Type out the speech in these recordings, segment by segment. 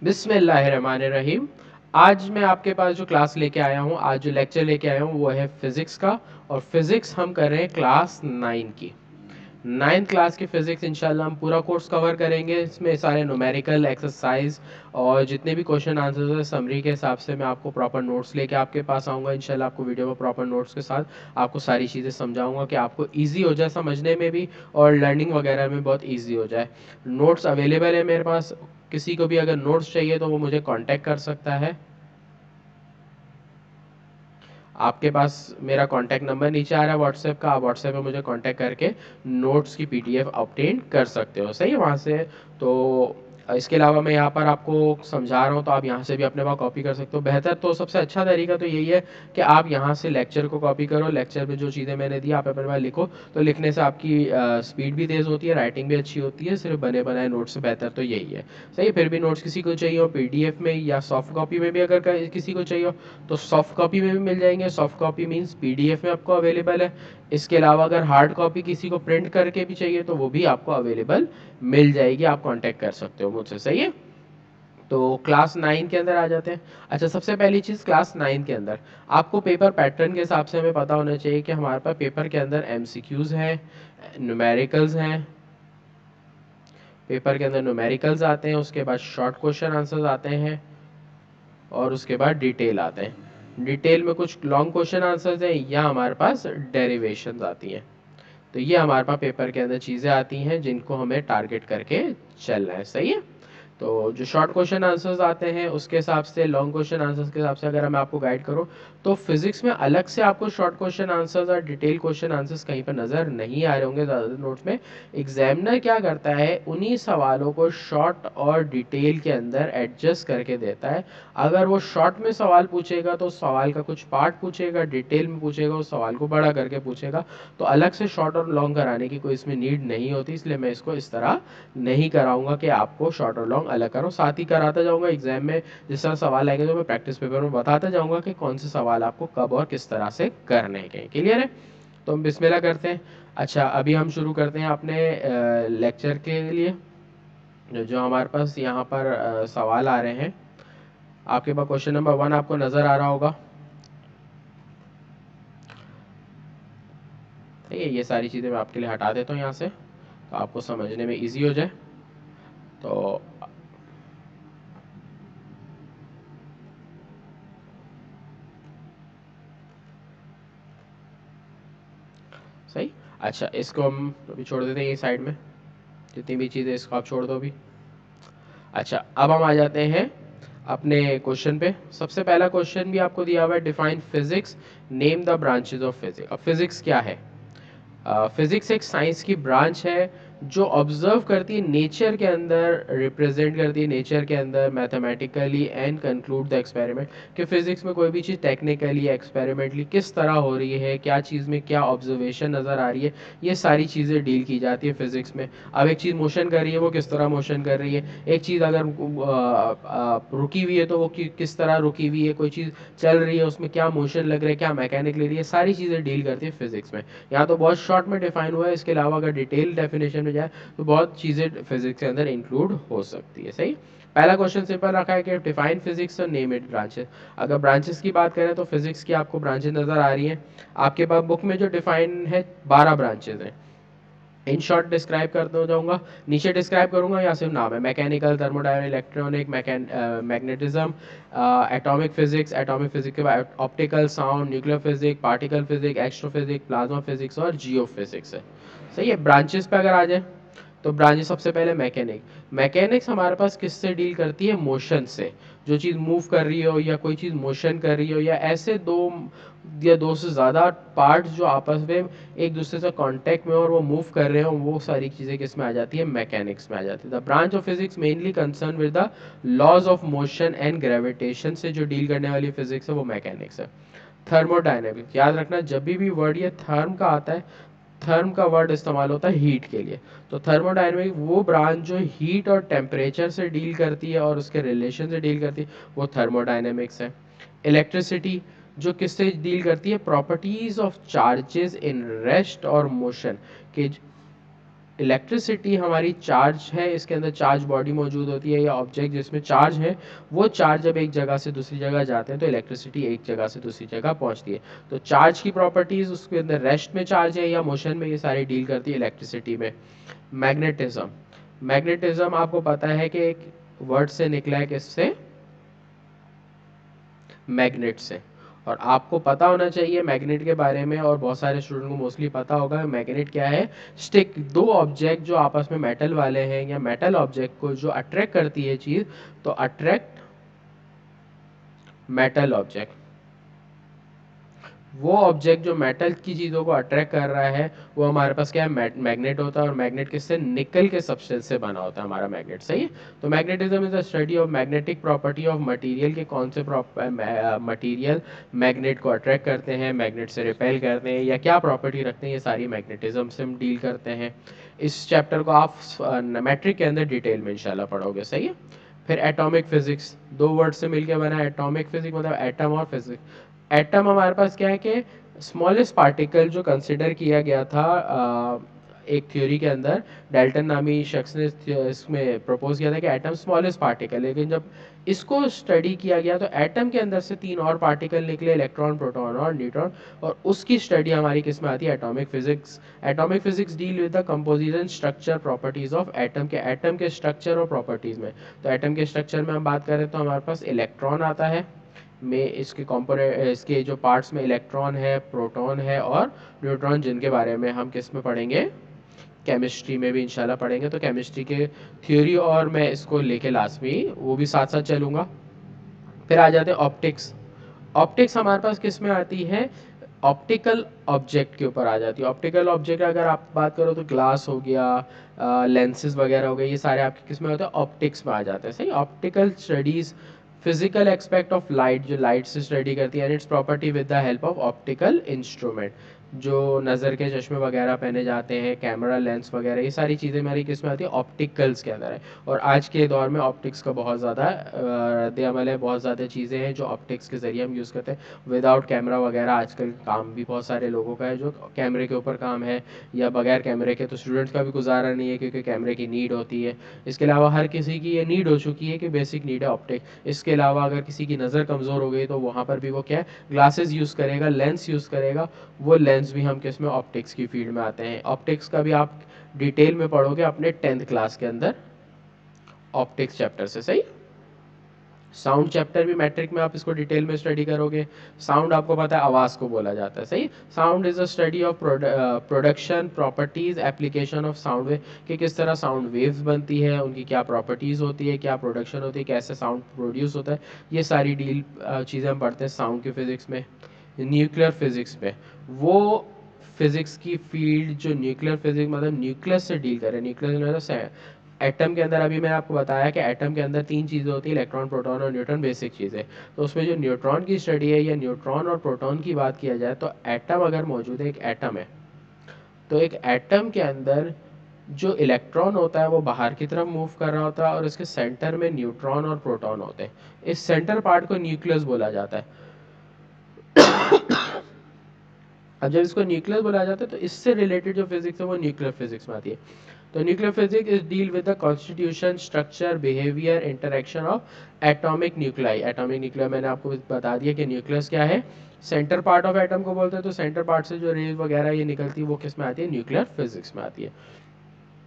बिस्मिल्लाहिर्रहमानिर्रहीम। आज मैं आपके पास जो क्लास लेके आया हूँ, आज जो लेक्चर लेके आया हूँ वो है फिज़िक्स का। और फिज़िक्स हम कर रहे हैं क्लास 9 की। 9th क्लास की फ़िज़िक्स इंशाल्लाह हम पूरा कोर्स कवर करेंगे। इसमें सारे न्यूमेरिकल एक्सरसाइज और जितने भी क्वेश्चन आंसर्स हैं समरी के हिसाब से मैं आपको प्रॉपर नोट्स लेके आपके पास आऊँगा। इंशाल्लाह आपको वीडियो में प्रॉपर नोट्स के साथ आपको सारी चीज़ें समझाऊँगा कि आपको ईज़ी हो जाए समझने में भी और लर्निंग वगैरह में बहुत ईज़ी हो जाए। नोट्स अवेलेबल है मेरे पास। किसी को भी अगर नोट्स चाहिए तो वो मुझे कांटेक्ट कर सकता है। आपके पास मेरा कांटेक्ट नंबर नीचे आ रहा है व्हाट्सएप का, आप व्हाट्सएप पे मुझे कांटेक्ट करके नोट्स की पीडीएफ ऑब्टेन कर सकते हो। सही है वहाँ से। तो इसके अलावा मैं यहाँ पर आपको समझा रहा हूँ तो आप यहाँ से भी अपने पास कॉपी कर सकते हो। बेहतर तो सबसे अच्छा तरीका तो यही है कि आप यहाँ से लेक्चर को कॉपी करो। लेक्चर में जो चीज़ें मैंने दी आप अपने पास लिखो, तो लिखने से आपकी स्पीड भी तेज़ होती है, राइटिंग भी अच्छी होती है। सिर्फ बने बनाए नोट्स से बेहतर तो यही है। सही है। फिर भी नोट्स किसी को चाहिए हो पीडीएफ में या सॉफ्ट कॉपी में भी अगर किसी को चाहिए हो तो सॉफ्ट कॉपी में भी मिल जाएंगे। सॉफ्ट कॉपी मीन्स पीडीएफ में आपको अवेलेबल है। इसके अलावा अगर हार्ड कॉपी किसी को प्रिंट करके भी चाहिए तो वो भी आपको अवेलेबल मिल जाएगी। आप कांटेक्ट कर सकते हो मुझसे। सही है। तो क्लास 9 के अंदर आ जाते हैं। अच्छा, सबसे पहली चीज़ क्लास 9 के अंदर आपको पेपर पैटर्न के हिसाब से हमें पता होना चाहिए कि हमारे पास पेपर के अंदर एमसीक्यूज हैं, न्यूमेरिकल्स हैं। पेपर के अंदर न्यूमेरिकल्स आते हैं, उसके बाद शॉर्ट क्वेश्चन आंसर्स आते हैं और उसके बाद डिटेल आते हैं। डिटेल में कुछ लॉन्ग क्वेश्चन आंसर्स हैं या हमारे पास डेरिवेशंस आती हैं। तो ये हमारे पास पेपर के अंदर चीज़ें आती हैं जिनको हमें टारगेट करके चलना है। सही है। तो जो शॉर्ट क्वेश्चन आंसर्स आते हैं उसके हिसाब से, लॉन्ग क्वेश्चन आंसर्स के हिसाब से अगर मैं आपको गाइड करूं तो फिजिक्स में अलग से आपको शॉर्ट क्वेश्चन आंसर्स और डिटेल क्वेश्चन आंसर्स कहीं पर नज़र नहीं आ रहे होंगे ज़्यादातर नोट्स में। एग्जामिनर क्या करता है, उन्हीं सवालों को शॉर्ट और डिटेल के अंदर एडजस्ट करके देता है। अगर वो शॉर्ट में सवाल पूछेगा तो सवाल का कुछ पार्ट पूछेगा, डिटेल में पूछेगा उस सवाल को बड़ा करके पूछेगा। तो अलग से शॉर्ट और लॉन्ग कराने की कोई इसमें नीड नहीं होती, इसलिए मैं इसको इस तरह नहीं कराऊंगा कि आपको शॉर्ट और लॉन्ग अलग करो। साथ ही कराता जाऊंगा एग्जाम में जिस तरह सवाल आएंगे तो मैं प्रैक्टिस पेपर में बताता जाऊंगा कि कौन से सवाल आपको कब और किस तरह से करने हैं। क्लियर है। तो हम बिस्मिल्लाह करते हैं। अच्छा, अभी हम शुरू करते हैं अपने लेक्चर के लिए। जो हमारे पास यहाँ पर सवाल आ रहे हैं, आपके पास क्वेश्चन नंबर 1 आपको नज़र आ रहा होगा। ठीक है, ये सारी चीज़ें मैं आपके लिए हटा देता हूँ यहाँ से तो आपको समझने में इजी हो जाए। तो सही। अच्छा, इसको हम अभी छोड़ देते हैं ये साइड में, जितनी भी चीज़ें इसको आप छोड़ दो अभी। अच्छा, अब हम आ जाते हैं अपने क्वेश्चन पे। सबसे पहला क्वेश्चन भी आपको दिया हुआ है, define physics, name the branches of physics. अब फिजिक्स क्या है? फिजिक्स एक साइंस की ब्रांच है जो ऑब्जर्व करती है नेचर के अंदर, रिप्रेजेंट करती है नेचर के अंदर mathematically and conclude the experiment, कि फिजिक्स में कोई भी चीज़ टेक्निकली एक्सपेरिमेंटली किस तरह हो रही है, क्या चीज़ में क्या ऑब्जर्वेशन नज़र आ रही है, ये सारी चीज़ें डील की जाती है फिजिक्स में। अब एक चीज़ मोशन कर रही है, वो किस तरह मोशन कर रही है। एक चीज़ अगर रुकी हुई है तो वो किस तरह रुकी हुई है। कोई चीज़ चल रही है, उसमें क्या मोशन लग रहा है, क्या मैकेनिक ले रही है, सारी चीज़ें डील करती है फिजिक्स में। यहाँ तो बहुत शॉर्ट में डिफाइन हुआ है, इसके अलावा अगर डिटेल डेफिनेशन में जाए तो बहुत चीज़ें फिजिक्स के अंदर इंक्लूड हो सकती है। सही। पहला क्वेश्चन सिंपल रखा है कि डिफाइन फिजिक्स और नेम इट ब्रांचेस। अगर ब्रांचेस की बात करें तो फिजिक्स की आपको ब्रांचेस नजर आ रही हैं। आपके पास बुक में जो डिफाइन है 12 ब्रांचेस हैं। इन शॉर्ट डिस्क्राइब करते हो जाऊंगा, नीचे डिस्क्राइब करूंगा या सिर्फ नाम है। Mechanical, thermodynamic, electronic, magnetism, atomic physics, atomic physics के बाद optical, sound, nuclear physics, particle physics, astrophysics, plasma physics और जियो फिजिक्स है। सही है। ब्रांचेस पे अगर आ जाए तो ब्रांचेस सबसे पहले मैकेनिक। मैकेनिक्स हमारे पास किससे डील करती है? मोशन से। जो चीज़ मूव कर रही हो या कोई चीज़ मोशन कर रही हो या ऐसे दो या दो से ज़्यादा पार्ट्स जो आपस में एक दूसरे से कांटेक्ट में और वो मूव कर रहे हो, वो सारी चीज़ें किस में आ जाती है? मैकेनिक्स में आ जाती है। The branch of physics mainly concern with the laws of motion and gravitation से जो डील करने वाली फिजिक्स है वो मैकेनिक्स है। थर्मोडायनेमिक्स, याद रखना जब भी वर्ड ये थर्म का आता है, थर्म का वर्ड इस्तेमाल होता है हीट के लिए। तो थर्मोडायनेमिक वो ब्रांच जो हीट और टेम्परेचर से डील करती है और उसके रिलेशन से डील करती है, वो थर्मोडायनेमिक्स है। इलेक्ट्रिसिटी जो किससे डील करती है? Properties of charges in rest और मोशन के इलेक्ट्रिसिटी हमारी चार्ज है, इसके अंदर चार्ज बॉडी मौजूद होती है या ऑब्जेक्ट जिसमें चार्ज है, वो चार्ज जब एक जगह से दूसरी जगह जाते हैं तो इलेक्ट्रिसिटी एक जगह से दूसरी जगह पहुंचती है। तो चार्ज की प्रॉपर्टीज, उसके अंदर रेस्ट में चार्ज है या मोशन में, ये सारी डील करती है इलेक्ट्रिसिटी में। मैग्नेटिज्म, मैग्नेटिज्म आपको पता है कि एक वर्ड से निकला है, किससे? मैग्नेट से। और आपको पता होना चाहिए मैग्नेट के बारे में, और बहुत सारे स्टूडेंट को मोस्टली पता होगा मैग्नेट क्या है। स्टिक, दो ऑब्जेक्ट जो आपस में मेटल वाले हैं या मेटल ऑब्जेक्ट को जो अट्रैक्ट करती है चीज, तो अट्रैक्ट मेटल ऑब्जेक्ट, वो ऑब्जेक्ट जो मेटल की चीज़ों को अट्रैक्ट कर रहा है वो हमारे पास क्या है, मैग्नेट होता है। और मैग्नेट किससे? निकल के सब्सटेंस से बना होता है हमारा मैग्नेट, सही है। तो magnetism is the study of magnetic property of material, के कौन से मटेरियल मैग्नेट को अट्रैक्ट करते हैं, मैग्नेट से रिपेल करते हैं या क्या प्रॉपर्टी रखते हैं, ये सारी मैग्नेटिज्म से हम डील करते हैं। इस चैप्टर को आप मैट्रिक के अंदर डिटेल में इंशाल्लाह पढ़ोगे, सही है। फिर एटॉमिक फिजिक्स, दो वर्ड से मिलकर बना है एटॉमिक फिजिक्स, मतलब एटम और फिजिक्स। एटम हमारे पास क्या है कि स्मॉलेस्ट पार्टिकल जो कंसिडर किया गया था एक थ्योरी के अंदर, डाल्टन नामी शख्स ने इसमें प्रपोज किया था कि एटम स्मॉलेस्ट पार्टिकल, लेकिन जब इसको स्टडी किया गया तो एटम के अंदर से तीन और पार्टिकल निकले, इलेक्ट्रॉन, प्रोटॉन और न्यूट्रॉन, और उसकी स्टडी हमारी किस में आती है? Atomic physics. Atomic physics deal with the composition, structure, properties of atom, के एटम के स्ट्रक्चर और प्रॉपर्टीज में। तो एटम के स्ट्रक्चर में हम बात करें तो हमारे पास इलेक्ट्रॉन आता है, में इसके कंपोनेंट, इसके जो पार्ट्स में इलेक्ट्रॉन है, प्रोटॉन है और न्यूट्रॉन, जिनके बारे में हम किस में पढ़ेंगे? केमिस्ट्री में भी इंशाल्लाह पढ़ेंगे। तो केमिस्ट्री के थ्योरी और मैं इसको लेके लास्ट में वो भी साथ साथ चलूँगा। फिर आ जाते हैं ऑप्टिक्स। ऑप्टिक्स हमारे पास किस में आती है? ऑप्टिकल ऑब्जेक्ट के ऊपर आ जाती है। ऑप्टिकल ऑब्जेक्ट अगर आप बात करो तो ग्लास हो गया, लेंसेज वगैरह हो गए, ये सारे आपके किस में होते हैं? ऑप्टिक्स में आ जाते हैं, सही। Optical studies physical expect of light, जो लाइट से स्टडी करती है, and it's property with the help of optical instrument, जो नज़र के चश्मे वगैरह पहने जाते हैं, कैमरा लेंस वगैरह, ये सारी चीज़ें हमारी किस में आती है? ऑप्टिकल्स के अंदर है। और आज के दौर में ऑप्टिक्स का बहुत ज़्यादा रद्द अमल है, बहुत ज़्यादा चीज़ें हैं जो ऑप्टिक्स के ज़रिए हम यूज़ करते हैं। विदाउट कैमरा वगैरह आजकल काम भी बहुत सारे लोगों का है जो कैमरे के ऊपर काम है, या बगैर कैमरे के तो स्टूडेंट्स का भी गुजारा नहीं है, क्योंकि कैमरे की नीड होती है। इसके अलावा हर किसी की ये नीड हो चुकी है कि बेसिक नीड है ऑप्टिक। इसके अलावा अगर किसी की नज़र कमज़ोर हो गई तो वहाँ पर भी वो क्या है? ग्लासेस यूज़ करेगा, लेंस यूज़ करेगा। वो लेंस भी हम किस में? ऑप्टिक्स की फील्ड में आते हैं। ऑप्टिक्स का भी आप डिटेल में पढ़ोगे अपने 10th क्लास के अंदर, ऑप्टिक्स चैप्टर से, सही। साउंड चैप्टर भी मैट्रिक में आप इसको डिटेल में स्टडी करोगे। साउंड आपको पता है आवाज़ को बोला जाता है, सही। Sound is a study of production, properties, application of sound wave, कि किस तरह साउंड वेव्स बनती है, उनकी क्या प्रॉपर्टीज़ होती है, क्या प्रोडक्शन होती है, कैसे साउंड प्रोड्यूस होता है, ये सारी डील चीज़ें हम पढ़ते हैं साउंड की फिजिक्स में। न्यूक्लियर फिजिक्स में, वो फिजिक्स की फील्ड जो न्यूक्लियर फिजिक्स, मतलब न्यूक्लियस से डील करे। न्यूक्लियस मतलब एटम के अंदर, अभी मैंने आपको बताया कि एटम के अंदर तीन चीज़ें होती है, इलेक्ट्रॉन, प्रोटॉन और न्यूट्रॉन, बेसिक चीज़ें। तो उसमें जो न्यूट्रॉन की स्टडी है या न्यूट्रॉन और प्रोटॉन की बात किया जाए तो एटम अगर मौजूद है, एक एटम है, तो एक एटम के अंदर जो इलेक्ट्रॉन होता है वो बाहर की तरफ मूव कर रहा होता है, और इसके सेंटर में न्यूट्रॉन और प्रोटॉन होते हैं। इस सेंटर पार्ट को न्यूक्लियस बोला जाता है। अब जब इसको न्यूक्लियस बोला जाता है तो इससे रिलेटेड जो फिजिक्स है वो न्यूक्लियर फिजिक्स में आती है। तो nuclear physics is deal with the constitution, structure, behaviour, interaction of atomic nuclei. Atomic nuclear मैंने आपको बता दिया कि न्यूक्लियस क्या है, सेंटर पार्ट ऑफ एटम को बोलते हैं। तो सेंटर पार्ट से जो रेज वगैरह ये निकलती है वो किस में आती है? न्यूक्लियर फिजिक्स में आती है।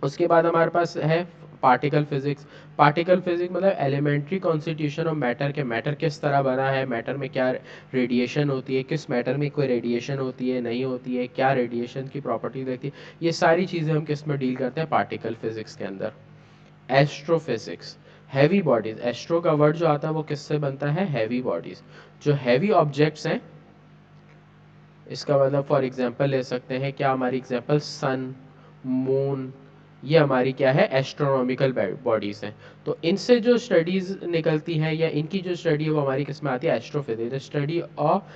उसके बाद हमारे पास है पार्टिकल फिजिक्स। पार्टिकल फिजिक्स मतलब एलिमेंट्री कॉन्स्टिट्यूशन ऑफ मैटर, के मैटर किस तरह बना है, मैटर में क्या रेडिएशन होती है, किस मैटर में कोई रेडिएशन होती है, नहीं होती है, क्या रेडिएशन की प्रॉपर्टी रहती है, ये सारी चीज़ें हम किस में डील करते हैं? पार्टिकल फिजिक्स के अंदर। Astrophysics, heavy bodies. एस्ट्रो का वर्ड जो आता है वो किससे बनता है? Heavy bodies. जो हैवी ऑब्जेक्ट्स हैं, इसका मतलब फॉर एग्जांपल ले सकते हैं, क्या हमारी एग्जांपल सन, मून, ये हमारी क्या है? एस्ट्रोनॉमिकल बॉडीज हैं। तो इनसे जो स्टडीज निकलती हैं या इनकी जो स्टडी है वो हमारी किस में आती है? Astrophysics, study of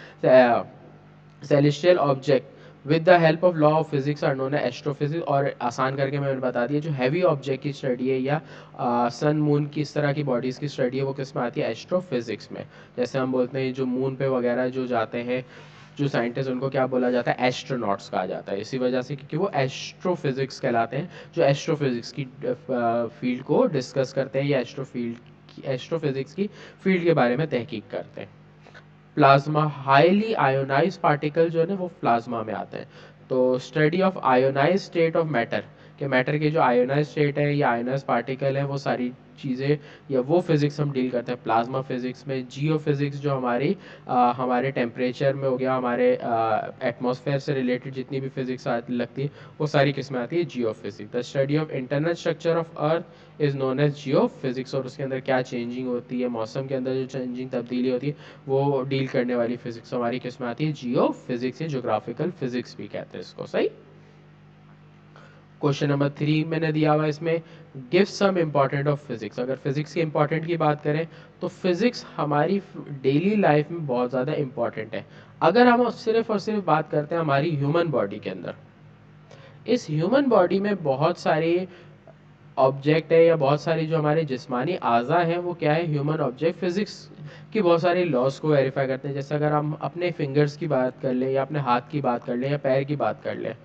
celestial object with the help of law of physics are known as astrophysics. और आसान करके मैंने बता दिया, जो हैवी ऑब्जेक्ट की स्टडी है या सन, मून की इस तरह की बॉडीज़ की स्टडी है वो किस में आती है? एस्ट्रोफिजिक्स में। जैसे हम बोलते हैं जो मून पे वगैरह जो जाते हैं जो साइंटिस्ट उनको क्या बोला जाता है, एस्ट्रोनॉट्स कहा जाता है, इसी वजह से क्योंकि वो एस्ट्रोफिजिक्स कहलाते हैं, जो एस्ट्रोफिजिक्स की फील्ड को डिस्कस करते हैं या एस्ट्रोफिजिक्स की फील्ड के बारे में तहकीक करते हैं। प्लाज्मा, हाईली आयोनाइज पार्टिकल जो है ना वो प्लाज्मा में आते हैं। तो study of ionize state of matter, कि मैटर की जो आयोनाइज स्टेट है या आयोनाइज पार्टिकल है वो सारी चीज़ें या वो फिजिक्स हम डील करते हैं प्लाज्मा फिजिक्स में। जियो फिजिक्स जो हमारे टेम्परेचर में हो गया, हमारे एटमॉस्फेयर से रिलेटेड जितनी भी फिजिक्स लगती है वो सारी किस्में आती है geophysics. The study of internal structure of earth is known as geophysics, और उसके अंदर क्या चेंजिंग होती है, मौसम के अंदर जो चेंजिंग तब्दीली होती है वो डील करने वाली फिजिक्स हमारी किस्में आती है जियो फिजिक्स या जोग्राफिकल फिजिक्स भी कहते हैं इसको। सही। क्वेश्चन नंबर 3 मैंने दिया हुआ इसमें, give some important of physics. अगर फिजिक्स के इम्पॉर्टेंट की बात करें तो फिजिक्स हमारी डेली लाइफ में बहुत ज़्यादा इम्पॉर्टेंट है। अगर हम सिर्फ और सिर्फ बात करते हैं हमारी ह्यूमन बॉडी के अंदर, इस ह्यूमन बॉडी में बहुत सारे ऑब्जेक्ट है या बहुत सारी जो हमारे जिस्मानी आज़ा हैं वो क्या है, ह्यूमन ऑब्जेक्ट फिजिक्स की बहुत सारी लॉज को वेरीफाई करते हैं। जैसे अगर हम अपने फिंगर्स की बात कर लें या अपने हाथ की बात कर लें या पैर की बात कर लें,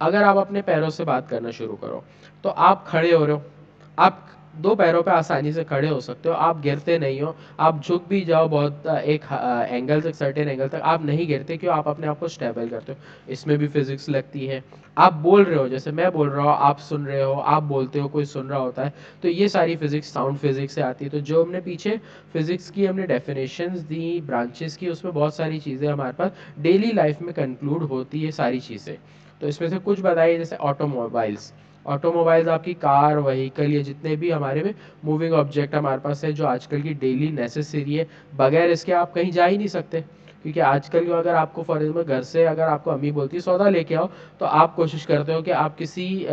अगर आप अपने पैरों से बात करना शुरू करो तो आप खड़े हो रहे हो, आप दो पैरों पे आसानी से खड़े हो सकते हो, आप गिरते नहीं हो। आप झुक भी जाओ बहुत एक एंगल तक, सर्टेन एंगल तक, आप नहीं गिरते, क्यों, आप अपने आप को स्टेबल करते हो। इसमें भी फिजिक्स लगती है। आप बोल रहे हो, जैसे मैं बोल रहा हूँ, आप सुन रहे हो, आप बोलते हो, कोई सुन रहा होता है, तो ये सारी फिजिक्स साउंड फिजिक्स से आती है। तो जो हमने पीछे फिजिक्स की हमने डेफिनेशंस दी, ब्रांचेस की, उसमें बहुत सारी चीज़ें हमारे पास डेली लाइफ में कंक्लूड होती है सारी चीज़ें। तो इसमें से कुछ बताइए, जैसे ऑटोमोबाइल्स। ऑटोमोबाइल्स आपकी कार, व्हीकल, ये जितने भी हमारे में मूविंग ऑब्जेक्ट हमारे पास है जो आजकल की डेली नेसेसरी है, बगैर इसके आप कहीं जा ही नहीं सकते। क्योंकि आजकल जो, अगर आपको फॉर एग्जाम्पल घर से अगर आपको अम्मी बोलती है सौदा लेके आओ, तो आप कोशिश करते हो कि आप किसी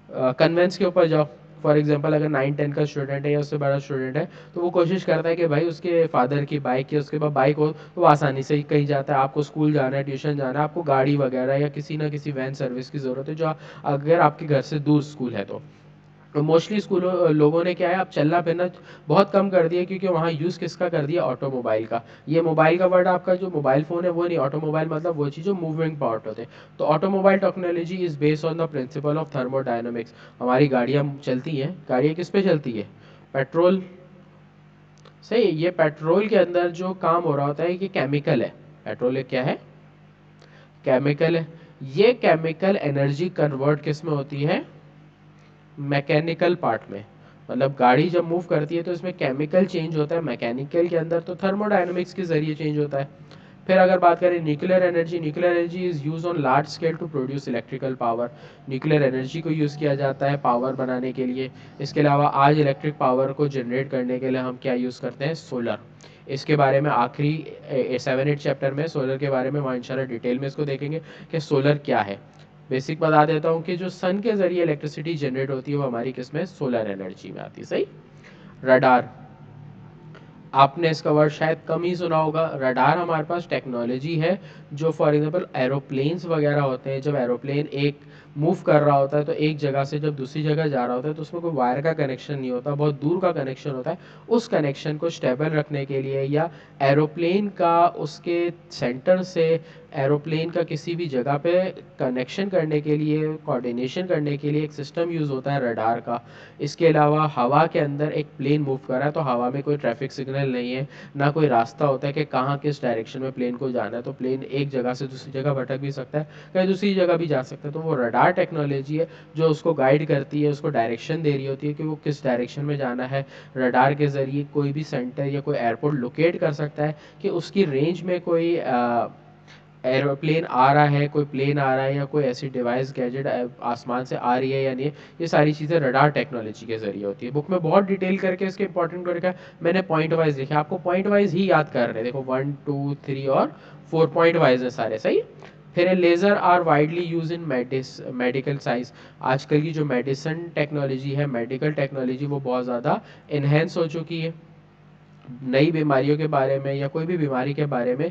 कन्वेंस के ऊपर जाओ। फॉर एग्जांपल अगर 9-10 का स्टूडेंट है या उससे बड़ा स्टूडेंट है तो वो कोशिश करता है कि भाई उसके फादर की बाइक या उसके पास बाइक हो तो वो आसानी से ही कहीं जाता है। आपको स्कूल जाना है, ट्यूशन जाना है, आपको गाड़ी वगैरह या किसी ना किसी वैन सर्विस की ज़रूरत है, जो अगर आपके घर से दूर स्कूल है तो मोस्टली स्कूलों लोगों ने क्या है, अब चलना फिरना बहुत कम कर दिया, क्योंकि वहाँ यूज़ किसका कर दिया, ऑटोमोबाइल का। ये मोबाइल का वर्ड आपका जो मोबाइल फ़ोन है वो नहीं, ऑटोमोबाइल मतलब वो चीज़ जो मूविंग पार्ट होते हैं। तो automobile technology is based on the principle of thermodynamics. हमारी गाड़ियाँ चलती हैं, गाड़ियाँ किस पे चलती है, पेट्रोल। सही। ये पेट्रोल के अंदर जो काम हो रहा होता है कि केमिकल है, पेट्रोल एक क्या है, केमिकल है। ये केमिकल एनर्जी कन्वर्ट किस में होती है, मैकेनिकल पार्ट में। मतलब गाड़ी जब मूव करती है तो इसमें केमिकल चेंज होता है मैकेनिकल के अंदर, तो थर्मोडायनामिक्स के जरिए चेंज होता है। फिर अगर बात करें nuclear energy, nuclear energy is use on large scale to produce electrical power. Nuclear energy को यूज़ किया जाता है पावर बनाने के लिए। इसके अलावा आज इलेक्ट्रिक पावर को जनरेट करने के लिए हम क्या यूज़ करते हैं, सोलर। इसके बारे में आखिरी 7-8 चैप्टर में सोलर के बारे में वहाँ इंशाल्लाह डिटेल में इसको देखेंगे कि सोलर क्या है। बेसिक बता देता हूँ कि जो सन के जरिए इलेक्ट्रिसिटी जनरेट होती है वो हमारी किसमें, सोलर एनर्जी में आती है। सही। रडार, आपने इसका वर्ड शायद कम ही सुना होगा। रडार हमारे पास टेक्नोलॉजी है जो फॉर एग्जांपल एरोप्लेन्स वगैरह होते हैं, जब एरोप्लेन एक मूव कर रहा होता है तो एक जगह से जब दूसरी जगह जा रहा होता है तो उसमें कोई वायर का कनेक्शन नहीं होता, बहुत दूर का कनेक्शन होता है। उस कनेक्शन को स्टेबल रखने के लिए या एरोप्लेन का उसके सेंटर से एरोप्लेन का किसी भी जगह पे कनेक्शन करने के लिए, कोऑर्डिनेशन करने के लिए एक सिस्टम यूज़ होता है रडार का। इसके अलावा हवा के अंदर एक प्लेन मूव कर रहा है तो हवा में कोई ट्रैफिक सिग्नल नहीं है, ना कोई रास्ता होता है कि कहाँ किस डायरेक्शन में प्लेन को जाना है, तो प्लेन एक जगह से दूसरी जगह भटक भी सकता है, कहीं दूसरी जगह भी जा सकता है। तो वो रडार टेक्नोलॉजी है जो उसको गाइड करती है, उसको डायरेक्शन दे रही होती है कि वो किस डायरेक्शन में जाना है। रडार के ज़रिए कोई भी सेंटर या कोई एयरपोर्ट लोकेट कर सकता है कि उसकी रेंज में कोई एरोप्लेन आ रहा है, कोई प्लेन आ रहा है या कोई ऐसी डिवाइस गैजेट आसमान से आ रही है या नहीं। ये सारी चीज़ें रडार टेक्नोलॉजी के जरिए होती है। बुक में बहुत डिटेल करके इसके इंपॉर्टेंट को लिखा है, मैंने पॉइंट वाइज लिखा है, आपको पॉइंट वाइज ही याद कर रहे हैं। देखो 1, 2, 3 और 4 पॉइंट वाइज है सारे। सही। फिर laser are widely use in medical science. आजकल की जो मेडिसिन टेक्नोलॉजी है, मेडिकल टेक्नोलॉजी, वो बहुत ज़्यादा इन्हेंस हो चुकी है। नई बीमारियों के बारे में या कोई भी बीमारी के बारे में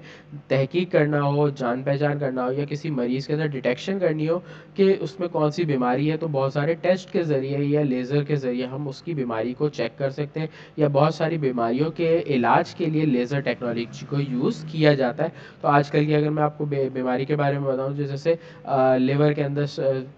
तहकीक करना हो, जान पहचान करना हो या किसी मरीज़ के अंदर डिटेक्शन करनी हो कि उसमें कौन सी बीमारी है, तो बहुत सारे टेस्ट के ज़रिए या लेज़र के ज़रिए हम उसकी बीमारी को चेक कर सकते हैं। या बहुत सारी बीमारियों के इलाज के लिए लेज़र टेक्नोलॉजी को यूज़ किया जाता है। तो आजकल की अगर मैं आपको बीमारी के बारे में बताऊँ, जैसे लिवर के अंदर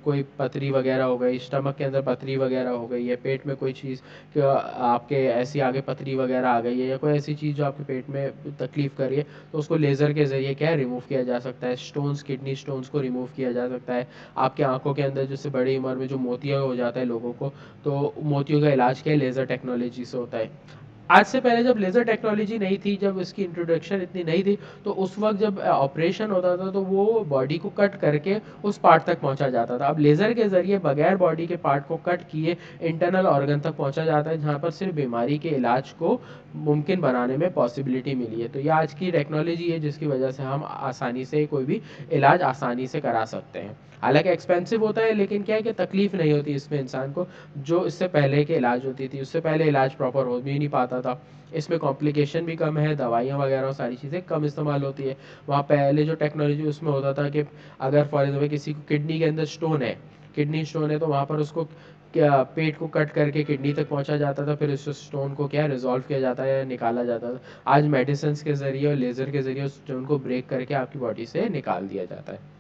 कोई पथरी वगैरह हो गई, स्टमक के अंदर पथरी वगैरह हो गई है, पेट में कोई चीज़ कि आपके ऐसी आगे पथरी वगैरह आ गई है या कोई ऐसी चीज़ जो आपके पेट में तकलीफ़ कर रही है, तो उसको लेज़र के ज़रिए क्या है रिमूव किया जा सकता है। स्टोन्स, किडनी स्टोन्स को रिमूव किया जा सकता है। आपके आंखों के अंदर जैसे बड़ी उम्र में जो मोतिया हो जाता है लोगों को, तो मोतियों का इलाज क्या है, लेज़र टेक्नोलॉजी से होता है। आज से पहले जब लेज़र टेक्नोलॉजी नहीं थी, जब इसकी इंट्रोडक्शन इतनी नहीं थी, तो उस वक्त जब ऑपरेशन होता था तो वो बॉडी को कट करके उस पार्ट तक पहुंचा जाता था। अब लेज़र के ज़रिए बगैर बॉडी के पार्ट को कट किए इंटरनल ऑर्गन तक पहुंचा जाता है, जहां पर सिर्फ बीमारी के इलाज को मुमकिन बनाने में पॉसिबिलिटी मिली है। तो ये आज की टेक्नोलॉजी है जिसकी वजह से हम आसानी से कोई भी इलाज आसानी से करा सकते हैं। हालांकि एक्सपेंसिव होता है, लेकिन क्या है कि तकलीफ नहीं होती इसमें इंसान को, जो इससे पहले के इलाज होती थी। उससे पहले इलाज प्रॉपर हो भी नहीं पाता था। इसमें कॉम्प्लिकेशन भी कम है, दवाइयाँ वगैरह सारी चीज़ें कम इस्तेमाल होती है। वहाँ पहले जो टेक्नोलॉजी उसमें होता था कि अगर फॉर एग्जाम्पल किसी को किडनी के अंदर स्टोन है, किडनी स्टोन है, तो वहाँ पर उसको क्या पेट को कट करके किडनी तक पहुंचा जाता था, फिर उस स्टोन को क्या रिजॉल्व किया जाता है, निकाला जाता था। आज मेडिसिन के ज़रिए और लेज़र के ज़रिए उस स्टोन को ब्रेक करके आपकी बॉडी से निकाल दिया जाता है।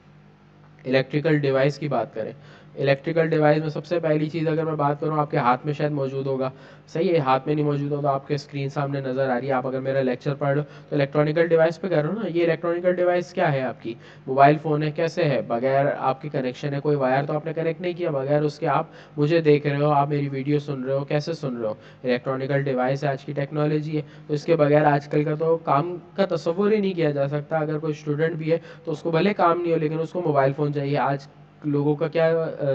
इलेक्ट्रिकल डिवाइस की बात करें, इलेक्ट्रिकल डिवाइस में सबसे पहली चीज़ अगर मैं बात करूँ, आपके हाथ में शायद मौजूद होगा। सही है, हाथ में नहीं मौजूद होगा, आपके स्क्रीन सामने नज़र आ रही है। आप अगर मेरा लेक्चर पढ़ रहे हो तो इलेक्ट्रॉनिकल डिवाइस पे कर रहे हो ना। ये इलेक्ट्रॉनिकल डिवाइस क्या है, आपकी मोबाइल फ़ोन है। कैसे है, बगैर आपकी कनेक्शन है, कोई वायर तो आपने कनेक्ट नहीं किया, बगैर उसके आप मुझे देख रहे हो, आप मेरी वीडियो सुन रहे हो। कैसे सुन रहे हो, इलेक्ट्रॉनिकल डिवाइस है, आज की टेक्नोलॉजी है। तो इसके बगैर आजकल का तो काम का तस्वुर ही नहीं किया जा सकता। अगर कोई स्टूडेंट भी है तो उसको भले काम नहीं हो, लेकिन उसको मोबाइल फ़ोन चाहिए। आज लोगों का क्या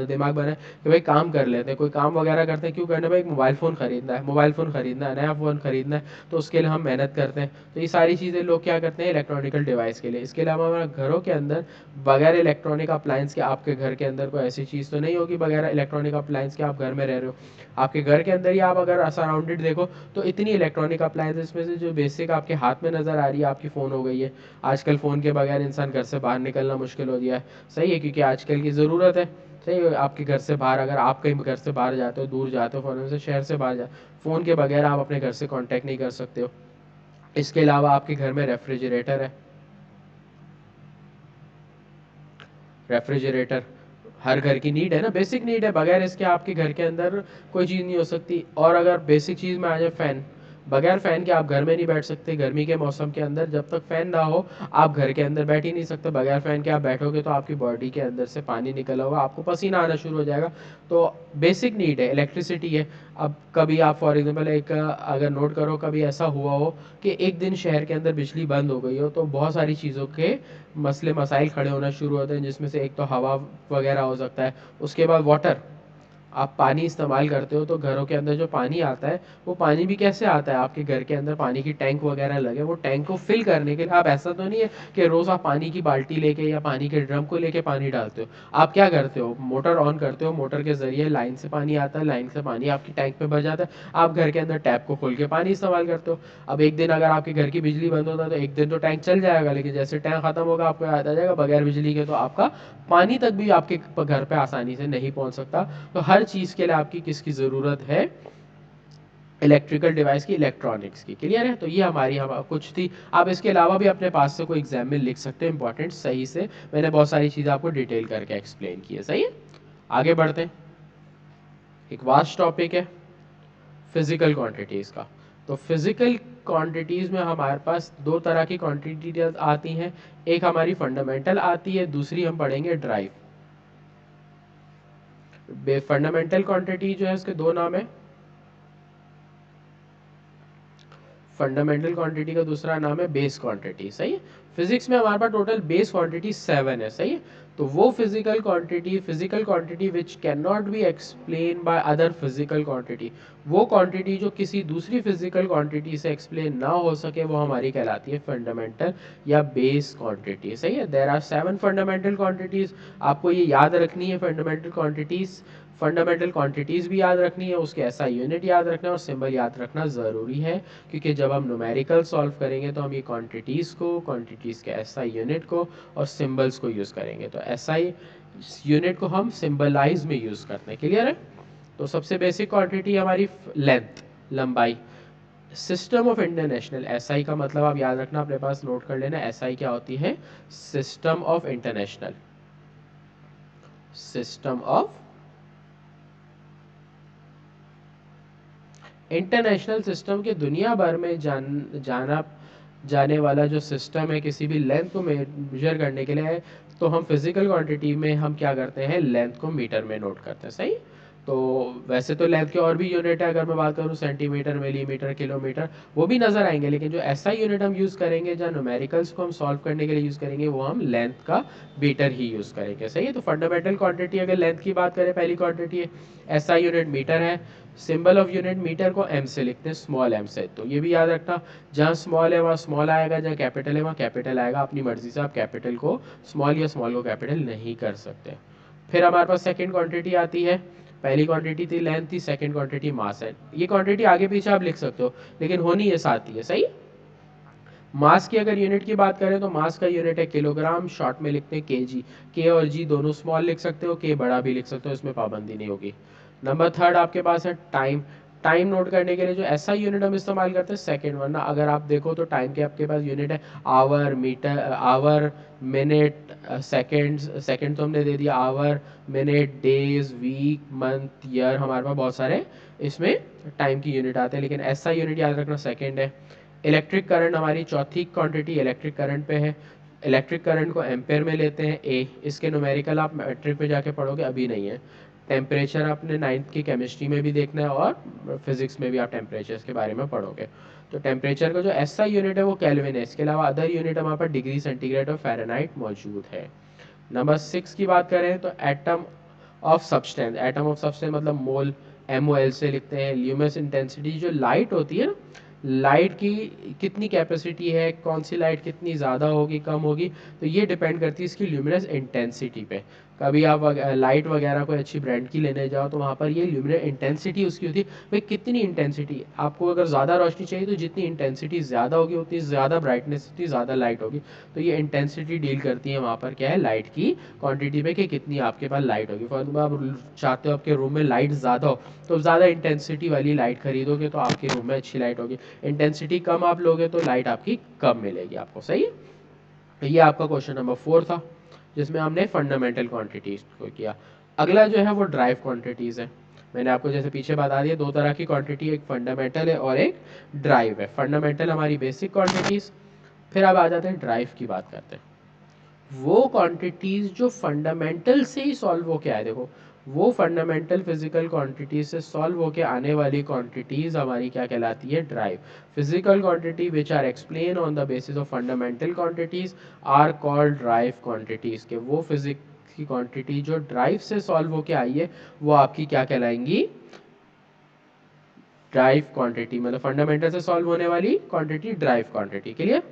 दिमाग बना है कि भाई काम कर लेते हैं, कोई काम वगैरह करते हैं, क्यों करना है भाई, मोबाइल फ़ोन खरीदना है, मोबाइल फ़ोन खरीदना है, नया फ़ोन खरीदना है, तो उसके लिए हम मेहनत करते हैं। तो ये सारी चीज़ें लोग क्या करते हैं इलेक्ट्रॉनिकल डिवाइस के लिए। इसके अलावा हमारे घरों के अंदर बगैर इलेक्ट्रॉनिक अप्लायंस के आपके घर के अंदर कोई ऐसी चीज़ तो नहीं होगी बगैर इलेक्ट्रॉनिक अप्लायंस के आप घर में रह रहे हो। आपके घर के अंदर ही आप अगर सराउंडेड देखो तो इतनी इलेक्ट्रॉनिक अप्लायंसेस में से जो बेसिक आपके हाथ में नज़र आ रही है, आपकी फ़ोन हो गई है। आजकल फ़ोन के बगैर इंसान घर से बाहर निकलना मुश्किल हो गया है। सही है, क्योंकि आजकल की ज़रूरत है। सही है, आपके घर से बाहर, अगर आप कहीं घर से बाहर जाते हो, दूर जाते हो, फ़ोन से शहर से बाहर जाते, फ़ोन के बगैर आप अपने घर से कांटेक्ट नहीं कर सकते हो। इसके अलावा आपके घर में रेफ्रिजरेटर है। रेफ्रिजरेटर हर घर की नीड है ना, बेसिक नीड है। बगैर इसके आपके घर के अंदर कोई चीज़ नहीं हो सकती। और अगर बेसिक चीज़ में आ जाए, फ़ैन, बगैर फ़ैन के आप घर में नहीं बैठ सकते। गर्मी के मौसम के अंदर जब तक फ़ैन ना हो आप घर के अंदर बैठ ही नहीं सकते। बगैर फ़ैन के आप बैठोगे तो आपकी बॉडी के अंदर से पानी निकला होगा, आपको पसीना आना शुरू हो जाएगा। तो बेसिक नीड है, इलेक्ट्रिसिटी है। अब कभी आप फॉर एग्जांपल एक अगर नोट करो, कभी ऐसा हुआ हो कि एक दिन शहर के अंदर बिजली बंद हो गई हो, तो बहुत सारी चीज़ों के मसले मसाइल खड़े होना शुरू होते हैं, जिसमें से एक तो हवा वगैरह हो सकता है। उसके बाद वाटर, आप पानी इस्तेमाल करते हो तो घरों के अंदर जो पानी आता है, वो पानी भी कैसे आता है, आपके घर के अंदर पानी की टैंक वगैरह लगे, वो टैंक को फिल करने के लिए आप ऐसा तो नहीं है कि रोज़ आप पानी की बाल्टी लेके या पानी के ड्रम को लेके पानी डालते हो। आप क्या करते हो, मोटर ऑन करते हो, मोटर के ज़रिए लाइन से पानी आता है, लाइन से पानी आपकी टैंक में भर जाता है, आप घर के अंदर टैप को खोल के पानी इस्तेमाल करते हो। अब एक दिन अगर आपके घर की बिजली बंद होता है तो एक दिन तो टैंक चल जाएगा, लेकिन जैसे टैंक ख़त्म होगा आपको याद आ जाएगा बगैर बिजली के तो आपका पानी तक भी आपके घर पे आसानी से नहीं पहुंच सकता। तो हर चीज़ के लिए आपकी किसकी ज़रूरत है, इलेक्ट्रिकल डिवाइस की, इलेक्ट्रॉनिक्स की। क्लियर है, तो ये हमारी हम कुछ थी। आप इसके अलावा भी अपने पास से कोई एग्जाम में लिख सकते हैं इंपॉर्टेंट, सही से मैंने बहुत सारी चीज़ें आपको डिटेल करके एक्सप्लेन की है। सही है, आगे बढ़ते हैं। एक वास्ट टॉपिक है फिजिकल क्वांटिटीज़ का। तो फिजिकल क्वांटिटीज़ में हमारे पास दो तरह की क्वांटिटीज आती हैं। एक हमारी फंडामेंटल आती है, दूसरी हम पढ़ेंगे ड्राइव। फंडामेंटल क्वांटिटी जो है उसके दो नाम है। फंडामेंटल क्वांटिटी का दूसरा नाम है बेस क्वांटिटी। सही है, फिजिक्स में हमारे पास टोटल बेस क्वांटिटी 7 है। सही है, तो वो physical quantity which can not be explain by other physical quantity, वो क्वांटिटी जो किसी दूसरी फिजिकल क्वांटिटी से एक्सप्लेन ना हो सके, वो हमारी कहलाती है फंडामेंटल या बेस क्वांटिटी। सही है, देयर आर 7 फंडामेंटल क्वांटिटीज, आपको ये याद रखनी है फंडामेंटल क्वांटिटीज। फंडामेंटल क्वांटिटीज़ भी याद रखनी है, उसके एसआई यूनिट याद रखना है और सिंबल याद रखना ज़रूरी है, क्योंकि जब हम न्यूमेरिकल सॉल्व करेंगे तो हम ये क्वांटिटीज़ के एसआई यूनिट को और सिंबल्स को यूज़ करेंगे। तो एसआई यूनिट को हम सिंबलाइज में यूज़ करते हैं। क्लियर है? तो सबसे बेसिक क्वांटिटी हमारी लेंथ, लंबाई। सिस्टम ऑफ इंटरनेशनल, एसआई का मतलब आप याद रखना, अपने पास नोट कर लेना, एसआई क्या होती है? System of international, system of international system के दुनिया भर में जाना जाने वाला जो सिस्टम है किसी भी लेंथ को मेजर करने के लिए, तो हम फिजिकल क्वांटिटी में हम क्या करते हैं? लेंथ को मीटर में नोट करते हैं। सही? तो वैसे तो लेंथ के और भी यूनिट है, अगर मैं बात करूँ सेंटीमीटर, मिलीमीटर, किलोमीटर, वो भी नजर आएंगे, लेकिन जो ऐसा यूनिट हम यूज़ करेंगे जहाँ न्यूमेरिकल्स को हम सॉल्व करने के लिए यूज़ करेंगे, वो हम लेंथ का मीटर ही यूज़ करेंगे। सही है? तो फंडामेंटल क्वांटिटी अगर लेंथ की बात करें, पहली क्वांटिटी है, ऐसा यूनिट मीटर है। सिंबल ऑफ यूनिट मीटर को एम से लिखते हैं, स्मॉल एम से। तो ये भी याद रखना, जहाँ स्मॉल है वहाँ स्मॉल आएगा, जहाँ कैपिटल है वहाँ कैपिटल आएगा। अपनी मर्जी से आप कैपिटल को स्मॉल या स्मॉल को कैपिटल नहीं कर सकते। फिर हमारे पास सेकंड क्वांटिटी आती है, पहली क्वांटिटी थी लेंथ थी, सेकंड क्वांटिटी मास है। ये क्वांटिटी आगे पीछे आप लिख सकते हो, लेकिन होनी ये साथ ही है। सही? मास की अगर यूनिट की बात करें तो मास का यूनिट है किलोग्राम, शॉर्ट में लिखते हैं केजी। के और जी दोनों स्मॉल लिख सकते हो, के बड़ा भी लिख सकते हो, इसमें पाबंदी नहीं होगी। नंबर थर्ड आपके पास है टाइम। टाइम नोट करने के लिए जो ऐसा यूनिट हम इस्तेमाल करते हैं सेकंड, वरना अगर आप देखो तो टाइम के आपके पास यूनिट है hour, metre, hour, minute, second. Second तो हमने दे दिया, hour, minute, days, week, month, year, हमारे पास बहुत सारे इसमें टाइम की यूनिट आते हैं, लेकिन ऐसा यूनिट याद रखना सेकंड है। इलेक्ट्रिक करंट हमारी चौथी क्वांटिटी इलेक्ट्रिक करंट पे है। इलेक्ट्रिक करंट को एम्पेयर में लेते हैं, ए। इसके न्यूमेरिकल आप मैट्रिक में जाके पढ़ोगे, अभी नहीं है। टेम्परेचर आपने 9th की केमिस्ट्री में भी देखना है और फिजिक्स में भी आप टेम्परेचर के बारे में पढ़ोगे। तो टेम्परेचर का जो ऐसा यूनिट है वो केल्विन है। इसके अलावा अदर यूनिट हमारे पास डिग्री सेंटीग्रेड और फ़ारेनहाइट मौजूद है। नंबर 6 की बात करें तो atom of substance. Atom of substance मतलब मोल, MOL से लिखते हैं। ल्यूमिनस इंटेंसिटी, जो लाइट होती है, लाइट की कितनी कैपेसिटी है, कौन सी लाइट कितनी ज़्यादा होगी कम होगी, तो ये डिपेंड करती है इसकी ल्यूमिनस इंटेंसिटी पे। कभी आप लाइट वगैरह कोई अच्छी ब्रांड की लेने जाओ तो वहाँ पर ये ल्यूमिनस इंटेंसिटी उसकी होती है, भाई कितनी इंटेंसिटी। आपको अगर ज़्यादा रोशनी चाहिए तो जितनी इंटेंसिटी ज़्यादा होगी उतनी ज़्यादा ब्राइटनेस, उतनी ज़्यादा लाइट होगी। तो ये इंटेंसिटी डील करती है वहाँ पर क्या है, लाइट की क्वांटिटी पे, कि कितनी आपके पास लाइट होगी। फॉर एग्जाम्पल आप चाहते हो आपके रूम में लाइट ज़्यादा हो, तो ज़्यादा इंटेंसिटी वाली लाइट खरीदोगे तो आपके रूम में अच्छी लाइट होगी। इंटेंसिटी कम आप लोगे तो लाइट आपकी कम मिलेगी आपको। सही है? तो ये आपका क्वेश्चन नंबर 4 था, जिसमें हमने फंडामेंटल क्वांटिटीज को किया। अगला जो है वो ड्राइव क्वांटिटीज है। मैंने आपको जैसे पीछे बता दिया, दो तरह की क्वांटिटी, एक फंडामेंटल है और एक ड्राइव है। फंडामेंटल हमारी बेसिक क्वांटिटीज, फिर अब आ जाते हैं ड्राइव की बात करते हैं। वो क्वांटिटीज जो फंडामेंटल से ही सॉल्व होके आए, देखो वो फंडामेंटल फिजिकल क्वांटिटीज से सॉल्व होके आने वाली क्वांटिटीज हमारी क्या कहलाती है, derived. Physical quantity which are explain on the basis of fundamental quantities are called derived quantities. के वो फिजिक्स की क्वांटिटी जो ड्राइव से सॉल्व होके आई है वो आपकी क्या कहलाएंगी, ड्राइव क्वांटिटी। मतलब फंडामेंटल से सॉल्व होने वाली quantity drive quantity. Clear?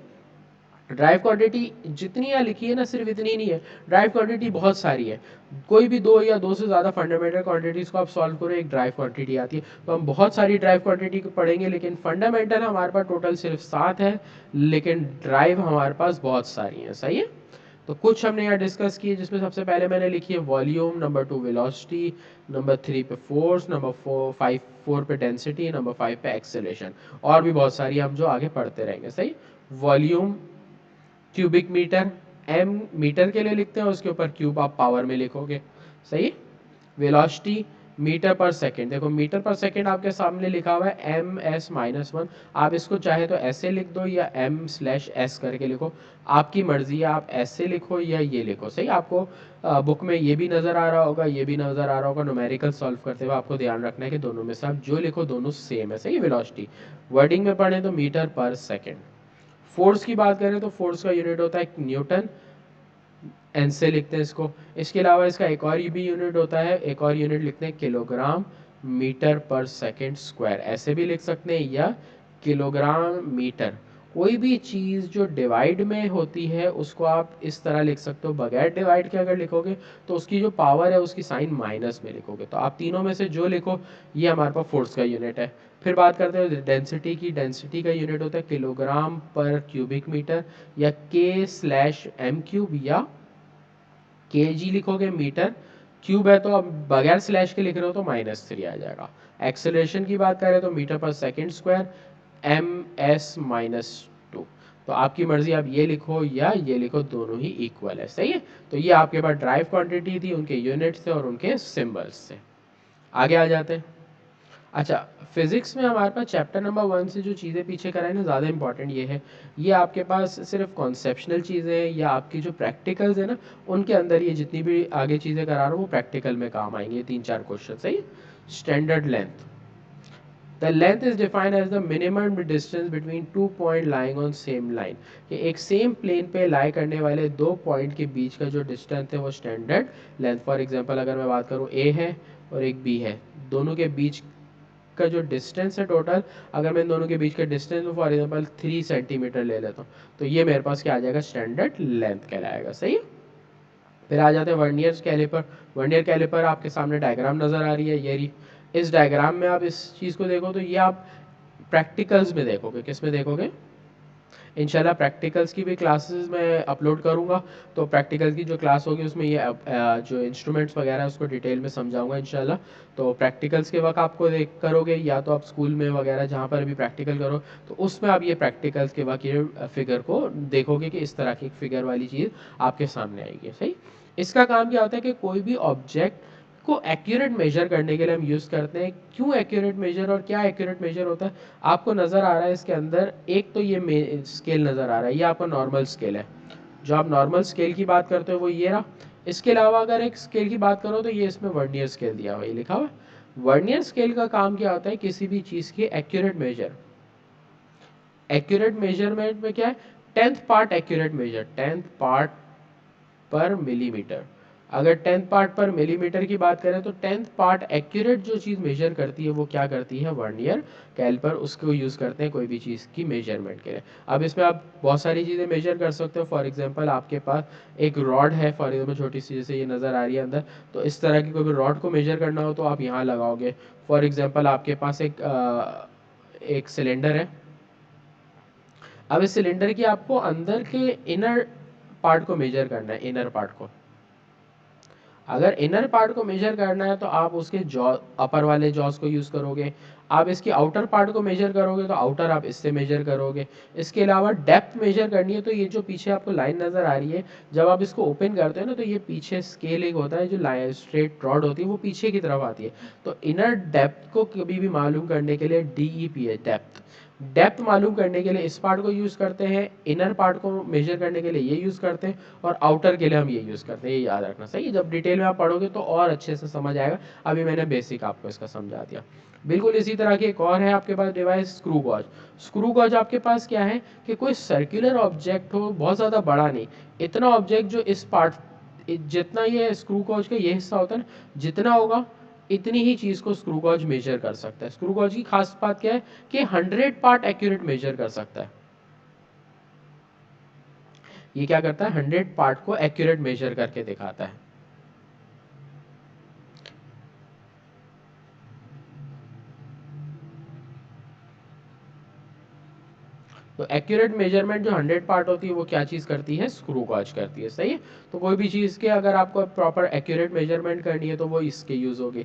Drive quantity जितनी यहाँ लिखी है ना, सिर्फ इतनी नहीं है, ड्राइव क्वांटिटी बहुत सारी है। कोई भी दो या दो से ज़्यादा फंडामेंटल क्वांटिटीज़ को आप सॉल्व करो, एक ड्राइव क्वांटिटी आती है। तो हम बहुत सारी ड्राइव क्वांटिटी को पढ़ेंगे, लेकिन फंडामेंटल हमारे पास टोटल सिर्फ 7 है, लेकिन ड्राइव हमारे पास बहुत सारी हैं। सही है? तो कुछ हमने यहाँ डिस्कस किए, जिसमें सबसे पहले मैंने लिखी है वॉल्यूम, नंबर 2 वेलोसिटी, नंबर 3 पे फोर्स, नंबर 4 पे डेंसिटी, नंबर 5 पे एक्सेलरेशन। और भी बहुत सारी हम जो आगे पढ़ते रहेंगे। सही? Volume cubic metre, M metre के लिए लिखते हैं, उसके ऊपर क्यूब आप पावर में लिखोगे। सही? वेलोसिटी मीटर पर सेकंड, देखो मीटर पर सेकंड आपके सामने लिखा हुआ है MS-1। आप इसको चाहे तो ऐसे लिख दो या M/S करके लिखो, आपकी मर्जी है, आप ऐसे लिखो या ये लिखो। सही? आपको बुक में ये भी नज़र आ रहा होगा, ये भी नज़र आ रहा होगा। न्यूमेरिकल सॉल्व करते हुए आपको ध्यान रखना है कि दोनों में से आप जो लिखो दोनों सेम है। सही? वेलोसिटी वर्डिंग में पढ़े तो मीटर पर सेकेंड। फोर्स की बात करें तो फोर्स का यूनिट होता है न्यूटन, एन से लिखते हैं इसको। इसके अलावा इसका एक और भी यूनिट होता है, एक और यूनिट लिखते हैं किलोग्राम मीटर पर सेकेंड स्क्वायर, ऐसे भी लिख सकते हैं, या किलोग्राम मीटर। कोई भी चीज़ जो डिवाइड में होती है उसको आप इस तरह लिख सकते हो, बगैर डिवाइड के अगर लिखोगे तो उसकी जो पावर है उसकी साइन माइनस में लिखोगे। तो आप तीनों में से जो लिखो, ये हमारे पास फोर्स का यूनिट है। फिर बात करते हैं डेंसिटी की। डेंसिटी का यूनिट होता है किलोग्राम पर क्यूबिक मीटर, या K/m³ या kg लिखोगे मीटर क्यूब है, तो अब बगैर स्लैश के लिख रहे हो तो -3 आ जाएगा। एक्सेलरेशन की बात करें तो मीटर पर सेकंड स्क्वायर ms-2। तो आपकी मर्जी, आप ये लिखो या ये लिखो, दोनों ही इक्वल है। सही है। तो ये आपके पास ड्राइव क्वांटिटी थी, उनके यूनिट्स थे और उनके सिंबल्स थे। आगे आ जाते हैं। अच्छा, फिजिक्स में हमारे पास चैप्टर नंबर 1 से जो चीज़ें पीछे कराई ना, ज़्यादा इंपॉर्टेंट ये है, ये आपके पास सिर्फ कॉन्सेप्शनल चीज़ें हैं, या आपकी जो प्रैक्टिकल्स है ना उनके अंदर ये जितनी भी आगे चीज़ें करा रहा हूँ वो प्रैक्टिकल में काम आएंगे। 3-4 क्वेश्चन। सही। Standard length. The length is defined as the minimum distance between two point lying on same line. कि एक सेम प्लेन पे लाई करने वाले दो पॉइंट के बीच का जो डिस्टेंस है वो स्टैंडर्ड लेंथ। फॉर एग्जांपल अगर मैं बात करूँ, ए है और एक बी है, दोनों के बीच का जो डिस्टेंस है टोटल, अगर मैं इन दोनों के बीच का डिस्टेंस फॉर एग्जांपल 3 सेंटीमीटर ले लेता हूँ, तो ये मेरे पास क्या आ जाएगा, स्टैंडर्ड लेंथ कहलाएगा। सही है। फिर आ जाते हैं वर्नियर कैलिपर। वर्नियर कैलिपर आपके सामने डायग्राम नज़र आ रही है, ये रही। इस डायग्राम में आप इस चीज़ को देखो तो ये आप प्रैक्टिकल्स में देखोगे। किस में देखोगे? इंशाल्लाह प्रैक्टिकल्स की भी क्लासेस मैं अपलोड करूंगा, तो प्रैक्टिकल की जो क्लास होगी उसमें ये जो इंस्ट्रूमेंट्स वगैरह है उसको डिटेल में समझाऊंगा इंशाल्लाह। तो प्रैक्टिकल्स के वक्त आपको देख करोगे, या तो आप स्कूल में वगैरह जहाँ पर भी प्रैक्टिकल करो तो उसमें आप ये प्रैक्टिकल्स के वक्त ये फिगर को देखोगे कि इस तरह की फिगर वाली चीज़ आपके सामने आएगी। सही। इसका काम क्या होता है कि कोई भी ऑब्जेक्ट को एक्यूरेट मेजर करने के लिए हम यूज़ करते हैं। क्यों एक्यूरेट मेजर और क्या एक्यूरेट मेजर होता है? आपको नज़र आ रहा है इसके अंदर, एक तो ये स्केल नज़र आ रहा है, ये आपका नॉर्मल स्केल है। जो आप नॉर्मल स्केल की बात करते हो वो ये रहा। इसके अलावा अगर एक स्केल की बात करो तो ये इसमें वर्नियर स्केल दिया हुआ है, लिखा हुआ है। वर्नियर स्केल का काम क्या होता है? किसी भी चीज़ की एक्यूरेट मेजर। एक्यूरेट मेजरमेंट में क्या है? 10th part accurate measure, 10th part पर मिलीमीटर। अगर 10th पार्ट पर मिलीमीटर की बात करें तो 10th पार्ट एक्यूरेट जो चीज़ मेजर करती है वो क्या करती है? Vernier caliper. उसको यूज़ करते हैं कोई भी चीज़ की मेजरमेंट के लिए। अब इसमें आप बहुत सारी चीज़ें मेजर कर सकते हो। फॉर एग्जांपल आपके पास एक रॉड है, फॉर एग्जांपल छोटी सी जैसे ये नज़र आ रही है अंदर, तो इस तरह की कोई भी रॉड को मेजर करना हो तो आप यहाँ लगाओगे। फॉर एग्जाम्पल आपके पास एक सिलेंडर है। अब इस सिलेंडर की आपको अंदर के इनर पार्ट को मेजर करना है, इनर पार्ट को। अगर इनर पार्ट को मेजर करना है तो आप उसके जॉ अपर वाले जॉस को यूज़ करोगे। आप इसकी आउटर पार्ट को मेजर करोगे तो आउटर आप इससे मेजर करोगे। इसके अलावा डेप्थ मेजर करनी है तो ये जो पीछे आपको लाइन नज़र आ रही है, जब आप इसको ओपन करते हो ना तो ये पीछे स्केल एक होता है, जो लाइन स्ट्रेट रॉड होती है वो पीछे की तरफ आती है। तो इनर डेप्थ को कभी भी मालूम करने के लिए DEP है, डेप्थ। डेप्थ मालूम करने के लिए इस पार्ट को यूज़ करते हैं, इनर पार्ट को मेजर करने के लिए ये यूज़ करते हैं, और आउटर के लिए हम ये यूज़ करते हैं। ये याद रखना। सही है। जब डिटेल में आप पढ़ोगे तो और अच्छे से समझ आएगा। अभी मैंने बेसिक आपको इसका समझा दिया। बिल्कुल इसी तरह की एक और है आपके पास device, screw gauge. Screw gauge आपके पास क्या है कि कोई सर्कुलर ऑब्जेक्ट हो, बहुत ज़्यादा बड़ा नहीं, इतना ऑब्जेक्ट जो इस पार्ट, जितना ये स्क्रू गॉज का ये हिस्सा होता है ना, जितना होगा इतनी ही चीज़ को स्क्रू गॉज मेजर कर सकता है। स्क्रू गॉज की खास बात क्या है कि 100 पार्ट एक्यूरेट मेजर कर सकता है। ये क्या करता है? 100 पार्ट को एक्यूरेट मेजर करके दिखाता है। तो एक्यूरेट मेजरमेंट जो 100 पार्ट होती है वो क्या चीज़ करती है? स्क्रू गॉज करती है। सही है। तो कोई भी चीज़ के अगर आपको प्रॉपर एक्यूरेट मेजरमेंट करनी है तो वो इसके यूज़ होगी।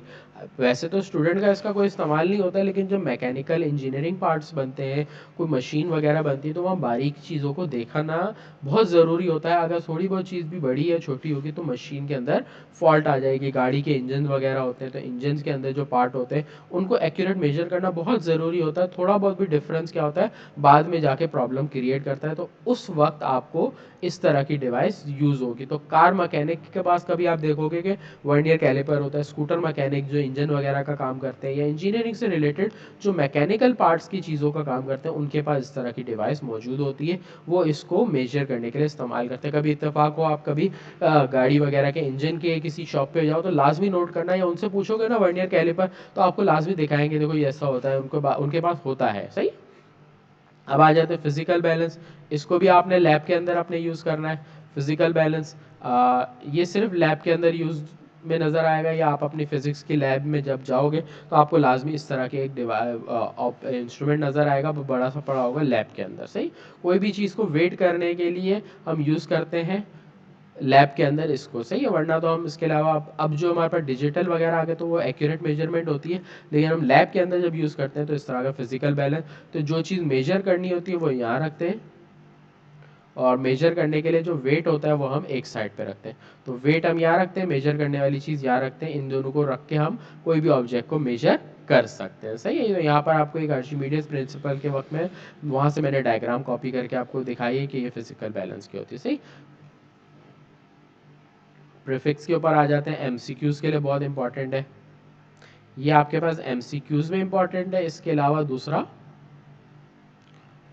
वैसे तो स्टूडेंट का इसका कोई इस्तेमाल नहीं होता, लेकिन जब मैकेनिकल इंजीनियरिंग पार्ट्स बनते हैं, कोई मशीन वगैरह बनती है, तो वहाँ बारीक चीज़ों को देखना बहुत ज़रूरी होता है। अगर थोड़ी बहुत चीज़ भी बड़ी या छोटी होगी तो मशीन के अंदर फॉल्ट आ जाएगी। गाड़ी के इंजन वगैरह होते हैं तो इंजन के अंदर जो पार्ट होते हैं उनको एक्यूरेट मेजर करना बहुत ज़रूरी होता है। थोड़ा बहुत भी डिफरेंस क्या होता है, बाद में जाके प्रॉब्लम क्रिएट करता है। तो उस वक्त आपको इस तरह की डिवाइस यूज़ होगी। तो कार मैकेनिक के पास कभी आप देखोगे कि वर्नियर कैलिपर होता है। स्कूटर मैकेनिक जो इंजन वगैरह का काम करते हैं, या इंजीनियरिंग से रिलेटेड जो मैकेनिकल पार्ट्स की चीज़ों का काम करते हैं, उनके पास इस तरह की डिवाइस मौजूद होती है। वो इसको मेजर करने के लिए इस्तेमाल करते हैं। कभी इत्तेफाक हो आप कभी गाड़ी वगैरह के इंजन के किसी शॉप पे जाओ तो लाजमी नोट करना, या उनसे पूछोगे ना वर्नियर कैलिपर तो आपको लाजमी दिखाएंगे, देखो ये ऐसा होता है, उनके पास होता है। सही। अब आ जाते हैं फिजिकल बैलेंस। इसको भी आपने लैब के अंदर अपने यूज करना है। फिजिकल बैलेंस ये सिर्फ लैब के अंदर यूज में नजर आएगा, या आप अपनी फिजिक्स की लैब में जब जाओगे तो आपको लाजमी इस तरह के एक इंस्ट्रूमेंट नजर आएगा, वो बड़ा सा पड़ा होगा लैब के अंदर। सही, कोई भी चीज़ को वेट करने के लिए हम यूज करते हैं लैब के अंदर इसको। सही है, वरना तो हम इसके अलावा अब जो हमारे पास डिजिटल वगैरह आ गए तो वो एक्यूरेट मेजरमेंट होती है, लेकिन हम लैब के अंदर जब यूज़ करते हैं तो इस तरह का फिजिकल बैलेंस, तो जो चीज़ मेजर करनी होती है वो यहाँ रखते हैं, और मेजर करने के लिए जो वेट होता है वो हम एक साइड पे रखते हैं। तो वेट हम यहाँ रखते हैं, मेजर करने वाली चीज़ यहाँ रखते हैं, इन दोनों को रख के हम कोई भी ऑब्जेक्ट को मेजर कर सकते हैं। सही है, तो यहाँ पर आपको एक आर्चिमीडियस प्रिंसिपल के वक्त में वहाँ से मैंने डायग्राम कॉपी करके आपको दिखाई है कि ये फिजिकल बैलेंस की होती है। सही, प्रीफिक्स के ऊपर आ जाते हैं। एमसीक्यूज के लिए बहुत इंपॉर्टेंट है, ये आपके पास एमसीक्यूज में इंपॉर्टेंट है। इसके अलावा दूसरा,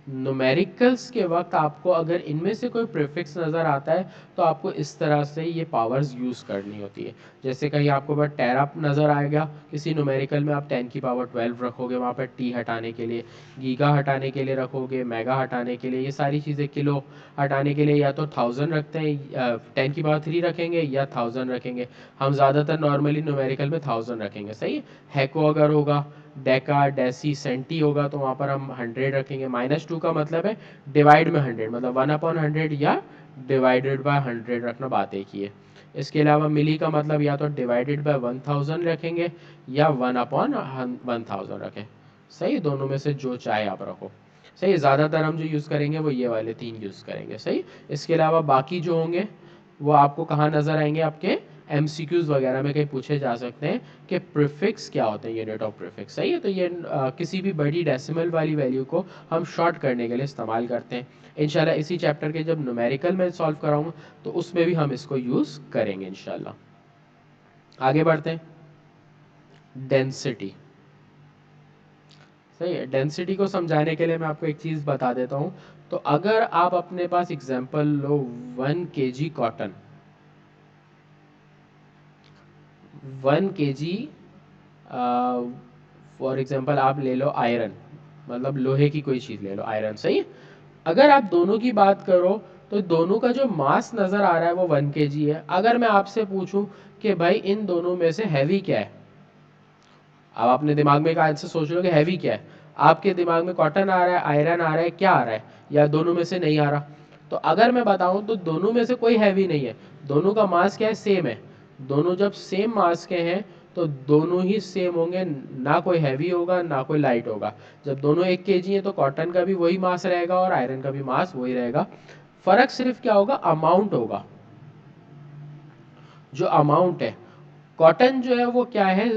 न्यूमेरिकल्स के वक्त आपको अगर इनमें से कोई प्रीफिक्स नज़र आता है तो आपको इस तरह से ये पावर्स यूज़ करनी होती है। जैसे कहीं आपको बस टेरा नज़र आएगा किसी न्यूमेरिकल में, आप 10 की पावर 12 रखोगे वहाँ पर टी हटाने के लिए, गीगा हटाने के लिए रखोगे, मेगा हटाने के लिए, ये सारी चीज़ें, किलो हटाने के लिए या तो 1000 रखते हैं, 10 की पावर 3 रखेंगे या 1000 रखेंगे। हम ज़्यादातर नॉर्मली न्यूमेरिकल में 1000 रखेंगे। सही है, हैको अगर होगा, डेका, डेसी, सेंटी होगा तो वहाँ पर हम 100 रखेंगे। -2 का मतलब है डिवाइड में 100, मतलब 1/100 या डिवाइडेड बाय 100 रखना, बात एक ही है। इसके अलावा मिली का मतलब या तो डिवाइडेड बाय 1000 रखेंगे या 1/1000 रखें। सही, दोनों में से जो चाहे आप रखो। सही, ज़्यादातर हम जो यूज़ करेंगे वो ये वाले 3 यूज़ करेंगे। सही, इसके अलावा बाकी जो होंगे वो आपको कहाँ नज़र आएंगे, आपके एमसीक्यूज वगैरह में कहीं पूछे जा सकते हैं कि प्रीफिक्स क्या होते हैं, यूनिट ऑफ प्रीफिक्स। सही है, तो ये किसी भी बड़ी डेसिमल वाली वैल्यू को हम शॉर्ट करने के लिए इस्तेमाल करते हैं। इंशाल्लाह इसी चैप्टर के जब न्यूमेरिकल में सॉल्व कराऊंगा तो उसमें भी हम इसको यूज़ करेंगे इंशाल्लाह। आगे बढ़ते हैं, डेंसिटी। सही है, डेंसिटी को समझाने के लिए मैं आपको एक चीज़ बता देता हूँ। तो अगर आप अपने पास एग्जांपल लो 1 kg cotton, 1 kg for example आप ले लो आयरन, मतलब लोहे की कोई चीज़ ले लो, आयरन। सही है, अगर आप दोनों की बात करो तो दोनों का जो मास नज़र आ रहा है वो 1 kg है। अगर मैं आपसे पूछूं कि भाई इन दोनों में से हैवी क्या है, अब अपने दिमाग में एक आंसर सोच लो कि हैवी क्या है। आपके दिमाग में कॉटन आ रहा है, आयरन आ रहा है, क्या आ रहा है, या दोनों में से नहीं आ रहा। तो अगर मैं बताऊं तो दोनों में से कोई हैवी नहीं है, दोनों का मास क्या है, सेम है। दोनों जब सेम मास के हैं तो दोनों ही सेम होंगे, ना कोई हैवी होगा ना कोई लाइट होगा। जब दोनों 1 kg है तो कॉटन का भी वही मास रहेगा और आयरन का भी मास वही रहेगा। फर्क सिर्फ क्या होगा, अमाउंट होगा। जो अमाउंट है, कॉटन जो है वो क्या है,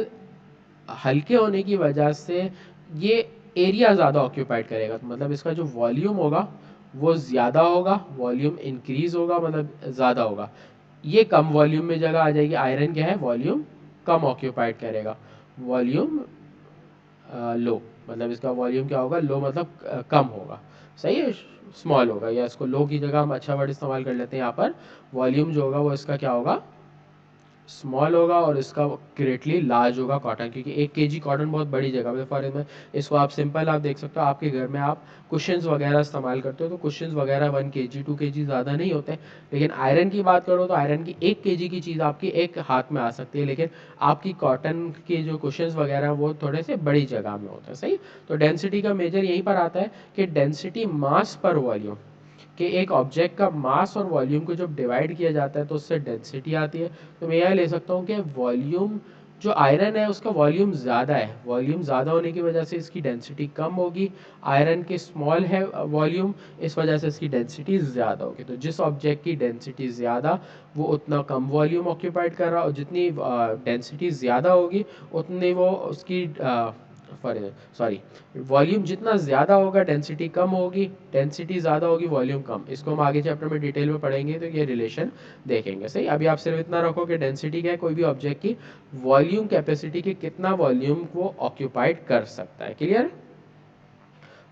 हल्के होने की वजह से ये एरिया ज़्यादा ऑक्यूपाइड करेगा, तो मतलब इसका जो वॉल्यूम होगा वो ज़्यादा होगा, वॉल्यूम इंक्रीज होगा, मतलब ज़्यादा होगा। ये कम वॉल्यूम में जगह आ जाएगी। आयरन क्या है, वॉल्यूम कम ऑक्यूपाइड करेगा, वॉल्यूम लो, मतलब इसका वॉल्यूम क्या होगा, लो मतलब कम होगा। सही है, स्मॉल होगा, या इसको लो की जगह हम अच्छा वर्ड इस्तेमाल कर लेते हैं यहाँ पर। वॉल्यूम जो होगा वो इसका क्या होगा, स्मॉल होगा, और इसका ग्रेटली लार्ज होगा कॉटन, क्योंकि 1 kg कॉटन बहुत बड़ी जगह पे। फॉर एग्जाम्पल इसको आप सिंपल आप देख सकते हो, आपके घर में आप कुशन्स वगैरह इस्तेमाल करते हो तो कुशन्स वगैरह 1 kg 2 kg ज़्यादा नहीं होते। लेकिन आयरन की बात करो तो आयरन की 1 kg की चीज़ आपकी एक हाथ में आ सकती है, लेकिन आपकी कॉटन के जो कुशन्स वगैरह वो थोड़े से बड़ी जगह में होते हैं। सही, तो डेंसिटी का मेजर यहीं पर आता है कि डेंसिटी मास पर वॉल्यूम, कि एक ऑब्जेक्ट का मास और वॉल्यूम को जब डिवाइड किया जाता है तो उससे डेंसिटी आती है। तो मैं यह ले सकता हूँ कि वॉल्यूम, जो आयरन है उसका वॉल्यूम ज़्यादा है, वॉल्यूम ज़्यादा होने की वजह से इसकी डेंसिटी कम होगी। आयरन की स्मॉल है वॉल्यूम, इस वजह से इसकी डेंसिटी ज़्यादा होगी। तो जिस ऑब्जेक्ट की डेंसिटी ज़्यादा वो उतना कम वॉल्यूम ऑक्यूपाइड कर रहा, और जितनी डेंसिटी ज़्यादा होगी उतनी वो उसकी सॉरी, वॉल्यूम जितना ज़्यादा होगा डेंसिटी कम होगी, डेंसिटी ज़्यादा होगी वॉल्यूम कम। इसको हम आगे चैप्टर में डिटेल में पढ़ेंगे तो ये रिलेशन देखेंगे। सही, अभी आप सिर्फ इतना रखो कि डेंसिटी क्या है, कोई भी ऑब्जेक्ट की वॉल्यूम कैपेसिटी के कितना वॉल्यूम को ऑक्यूपाइड कर सकता है। क्लियर,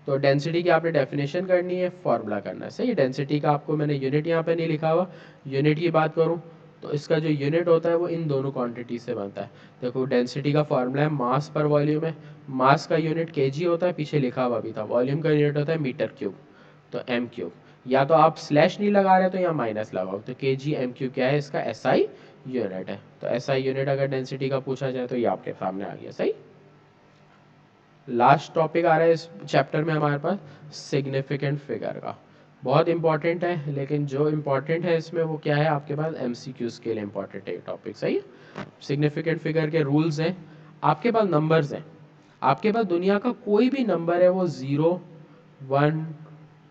तो डेंसिटी की आपने डेफिनेशन करनी है, फॉर्मूला करना है। सही, डेंसिटी का आपको मैंने यूनिट यहाँ पे नहीं लिखा हुआ, यूनिट की बात करूँ तो इसका जो यूनिट होता है वो इन दोनों क्वांटिटी से बनता है। देखो डेंसिटी का फॉर्मूला है मास पर वॉल्यूम है, मास का यूनिट केजी होता है, पीछे लिखा हुआ भी था, वॉल्यूम का यूनिट होता है मीटर क्यूब, तो एम क्यूब। या तो आप स्लैश नहीं लगा रहे तो या माइनस लगाओ, तो के जी एम क्यूब क्या है, इसका एसआई यूनिट है। तो एसआई यूनिट अगर डेंसिटी का पूछा जाए तो ये आपके सामने आ गया। सही। लास्ट टॉपिक आ रहा है इस चैप्टर में हमारे पास सिग्निफिकेंट फिगर का, बहुत इंपॉर्टेंट है, लेकिन जो इंपॉर्टेंट है इसमें वो क्या है आपके पास एमसीक्यूज के लिए इंपॉर्टेंट है टॉपिक। सही। सिग्निफिकेंट फिगर के रूल्स हैं, आपके पास नंबर्स हैं, आपके पास दुनिया का कोई भी नंबर है वो 0 1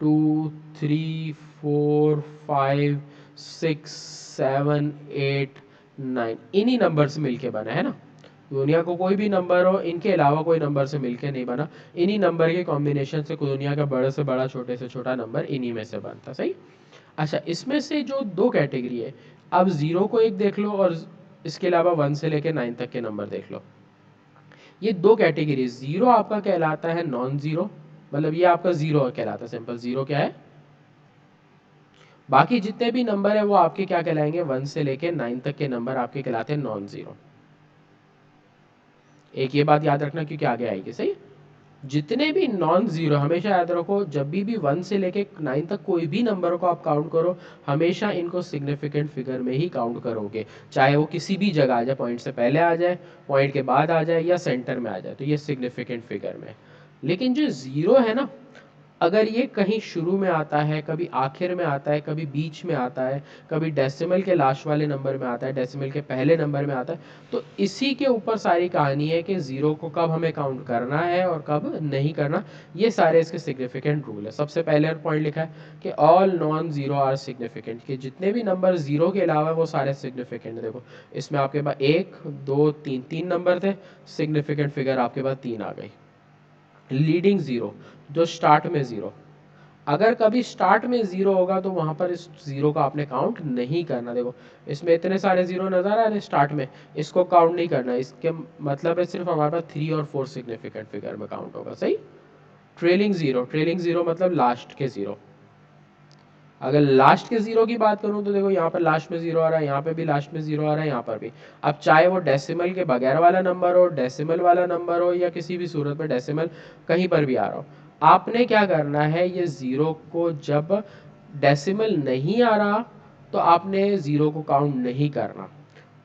2 3 4 5 6 7 8 9 इन्हीं नंबर से मिलके बना है ना। दुनिया को कोई भी नंबर हो, इनके अलावा कोई नंबर से मिलके नहीं बना, इन्हीं नंबर के कॉम्बिनेशन से दुनिया का बड़े से बड़ा छोटे से छोटा नंबर इन्हीं में से बनता। सही। अच्छा, इसमें से जो दो कैटेगरी है, अब 0 को एक देख लो और इसके अलावा 1 से लेके 9 तक के नंबर देख लो। ये दो कैटेगरी, 0 आपका कहलाता है नॉन जीरो, मतलब ये आपका 0 कहलाता है, सिंपल 0 क्या है। बाकी जितने भी नंबर है वो आपके क्या कहलाएंगे, 1 से लेके 9 तक के नंबर आपके कहलाते हैं नॉन जीरो। एक ये बात याद रखना क्योंकि आगे आएगी। सही। जितने भी नॉन जीरो, हमेशा याद रखो, जब भी 1 से लेके 9 तक कोई भी नंबर को आप काउंट करो, हमेशा इनको सिग्निफिकेंट फिगर में ही काउंट करोगे, चाहे वो किसी भी जगह आ जाए, पॉइंट से पहले आ जाए, पॉइंट के बाद आ जाए, या सेंटर में आ जाए, तो ये सिग्निफिकेंट फिगर में। लेकिन जो जीरो है ना, अगर ये कहीं शुरू में आता है, कभी आखिर में आता है, कभी बीच में आता है, कभी डेसिमल के लास्ट वाले नंबर में आता है, डेसिमल के पहले नंबर में आता है, तो इसी के ऊपर सारी कहानी है कि जीरो को कब हमें काउंट करना है और कब नहीं करना। ये सारे इसके सिग्निफिकेंट रूल है। सबसे पहले पॉइंट लिखा है कि all non zero are significant, कि जितने भी नंबर जीरो के अलावा वो सारे सिग्निफिकेंट। देखो इसमें आपके पास 1 2 3 तीन नंबर थे, सिग्निफिकेंट फिगर आपके पास 3 आ गई। लीडिंग जीरो, जो स्टार्ट में जीरो, अगर कभी स्टार्ट में जीरो होगा तो वहां पर इस जीरो का आपने काउंट नहीं करना। देखो इसमें इतने सारे जीरो नजर आ रहे हैं स्टार्ट में, इसको काउंट नहीं करना, इसके मतलब है सिर्फ हमारे पास 3 और 4 सिग्निफिकेंट फिगर में काउंट होगा। सही। ट्रेलिंग जीरो, ट्रेलिंग जीरो मतलब लास्ट के जीरो। अगर लास्ट के जीरो की बात करूं तो देखो यहाँ पर लास्ट में जीरो आ रहा है, यहाँ पे भी लास्ट में जीरो आ रहा है, यहाँ पर भी। अब चाहे वो डेसिमल के बगैर वाला नंबर हो, डेसिमल वाला नंबर हो, या किसी भी सूरत में डेसिमल कहीं पर भी आ रहा हो, आपने क्या करना है, ये जीरो को जब डेसिमल नहीं आ रहा तो आपने जीरो को काउंट नहीं करना।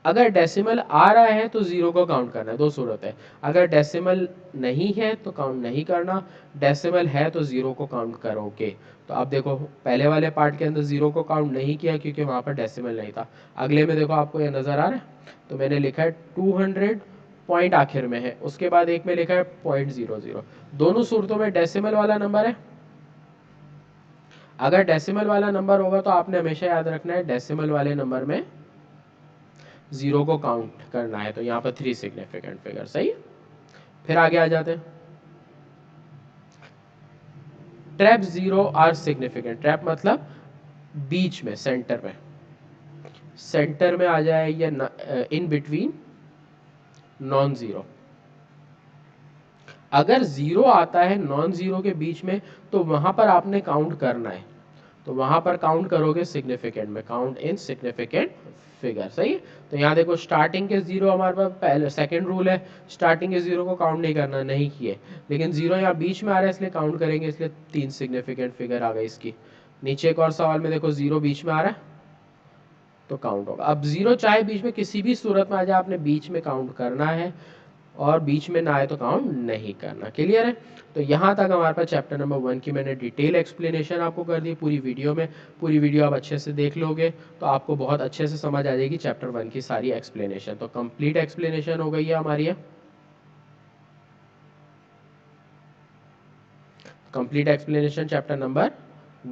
अगर डेसिमल आ रहा है तो जीरो को काउंट करना है। दो सूरत है, अगर डेसिमल नहीं है तो काउंट नहीं करना, डेसिमल है तो जीरो को काउंट करोगे। तो आप देखो पहले वाले पार्ट के अंदर जीरो को काउंट नहीं किया क्योंकि वहां पर डेसिमल नहीं था। अगले में देखो आपको ये नजर आ रहा है, तो मैंने लिखा है 200 पॉइंट आखिर में है, उसके बाद एक में लिखा है 0.00। दोनों सूरतों में डेसिमल वाला नंबर है। अगर डेसिमल वाला नंबर होगा तो आपने हमेशा याद रखना है डेसिमल वाले नंबर में जीरो को काउंट करना है, तो यहाँ पर 3 सिग्निफिकेंट फिगर। सही। फिर आगे आ जाते हैं। Trap zero are significant, trap मतलब बीच में, सेंटर में, सेंटर में आ जाए या इन बिटवीन नॉन जीरो। अगर जीरो आता है नॉन जीरो के बीच में तो वहां पर आपने काउंट करना है, तो वहां पर काउंट करोगे सिग्निफिकेंट में, काउंट इन सिग्निफिकेंट फिगर। सही। तो यहाँ देखो स्टार्टिंग के जीरो हमारे पास पहले सेकंड रूल है, स्टार्टिंग के जीरो को काउंट नहीं करना, नहीं किए, लेकिन जीरो यहाँ बीच में आ रहा है इसलिए काउंट करेंगे, इसलिए 3 सिग्निफिकेंट फिगर आ गई इसकी। नीचे एक और सवाल में देखो जीरो बीच में आ रहा है तो काउंट होगा। अब जीरो चाहे बीच में किसी भी सूरत में आ जाए, आपने बीच में काउंट करना है, और बीच में ना आए तो काउंट नहीं करना। क्लियर है। तो यहाँ तक हमारे पास चैप्टर नंबर 1 की मैंने डिटेल एक्सप्लेनेशन आपको कर दी पूरी वीडियो में। पूरी वीडियो आप अच्छे से देख लोगे तो आपको बहुत अच्छे से समझ आ जाएगी चैप्टर 1 की सारी एक्सप्लेनेशन। तो कंप्लीट एक्सप्लेनेशन हो गई है हमारी, complete explanation chapter number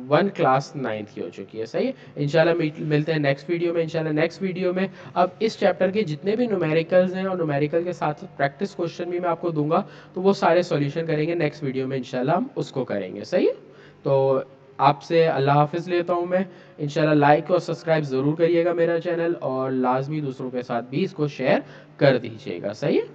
1 class 9 की हो चुकी है। सही है। इंशाल्लाह मिलते हैं नेक्स्ट वीडियो में। इंशाल्लाह नेक्स्ट वीडियो में अब इस चैप्टर के जितने भी न्यूमेरिकल्स हैं और न्यूमेरिकल के साथ साथ प्रैक्टिस क्वेश्चन भी मैं आपको दूंगा, तो वो सारे सॉल्यूशन करेंगे नेक्स्ट वीडियो में, इंशाल्लाह हम उसको करेंगे। सही है। तो आपसे अल्लाह हाफिज़ लेता हूँ मैं। इंशाल्लाह लाइक और सब्सक्राइब ज़रूर करिएगा मेरा चैनल, और लाजमी दूसरों के साथ भी इसको शेयर कर दीजिएगा। सही है।